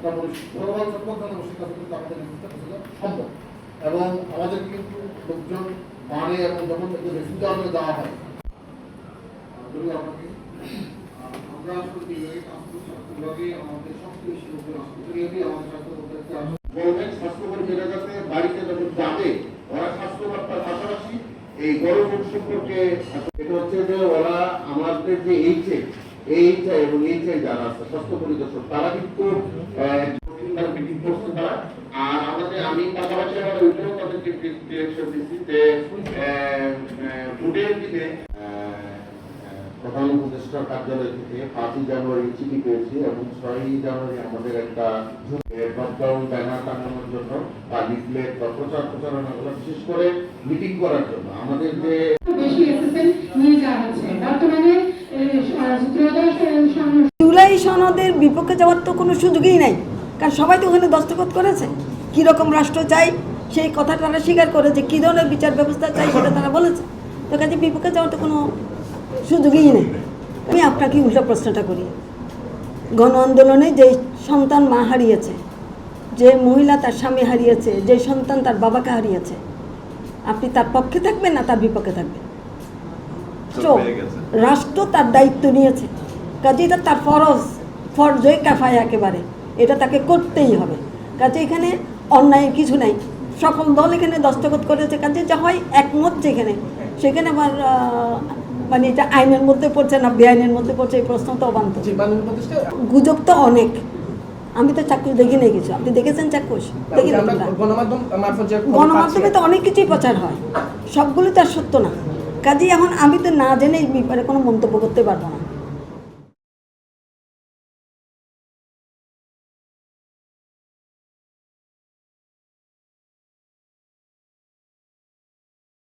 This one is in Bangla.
তারপরে গণমাধ্যম জনগোষ্ঠীর কাছে কিন্তু আমাদের নিশ্চিত করা সম্ভব। এবং আমাদের কিন্তু লোকজন মানে এবং যখন রেফিউজি আন্দোলনে দেওয়া হয় আপনাকে আমরা আসলে বিভাগে আমাদের সবচেয়ে বেশি লোকজন আসলে আমাদের স্বাস্থ্য গভর্নমেন্ট স্বাস্থ্যকর্মীরা যাতে বাড়িতে যখন যাবে ওরা স্বাস্থ্যকর্তার পাশাপাশি এই গণভোট সম্পর্কে এটা হচ্ছে যে ওরা আমাদের যে এইচআই এবং এইচআই যারা আছে স্বাস্থ্য পরিদর্শক তারা কিন্তু মিটিং করছে তারা। আর আমাদের আমি পাশাপাশি আমাদের ওইটাও তাদেরকে ডিরেকশন দিচ্ছি যে ভোটের দিনে প্রধান উপদেষ্টার কার্যালয় থেকে 5 জানুয়ারি চিঠি পেয়েছি এবং 6 জানুয়ারি আমাদের একটা লকডাউন ব্যানার টাঙানোর জন্য বা লিফলেট বা প্রচারণাগুলো বিশেষ করে মিটিং করার জন্য আমাদের যে বেশি এসএসএল নিয়ে যাওয়া হচ্ছে বর্তমানে জুলাই সনদের বিপক্ষে যাওয়ার তো কোনো সুযোগই নাই, কারণ সবাই তো ওখানে দস্তখত করেছে। কীরকম রাষ্ট্র চাই সেই কথা তারা স্বীকার করেছে, কী ধরনের বিচার ব্যবস্থা চাই সেটা তারা বলেছে। তো কাজে বিপক্ষে যাওয়ার তো কোনো সুযোগই নেই। আমি আপনাকে উল্টো প্রশ্নটা করি, গণ আন্দোলনে যে সন্তান মা হারিয়েছে, যে মহিলা তার স্বামী হারিয়েছে, যে সন্তান তার বাবাকে হারিয়েছে, আপনি তার পক্ষে থাকবেন না তার বিপক্ষে থাকবেন? রাষ্ট্র তার দায়িত্ব নিয়েছে, কাজে এটা তার ফরজে কাফায় একেবারে, এটা তাকে করতেই হবে। কাজে এখানে অন্যায়ের কিছু নাই, সকল দল এখানে দস্তখত করেছে। কাজে যা হয় একমত যেখানে সেখানে আমার মানে এটা আইনের মধ্যে পড়ছে না বেআইনের মধ্যে পড়ছে এই প্রশ্ন তো অবান্ত। গুজব তো অনেক, আমি তো চাক্ষুষ দেখি নেই কিছু। আপনি দেখেছেন চাক্ষুষ? দেখি গণমাধ্যমে তো অনেক কিছুই প্রচার হয়, সবগুলো তো আর সত্য না। কাজেই এখন আমি তো না জেনে এই ব্যাপারে কোনো মন্তব্য করতে পারবো না।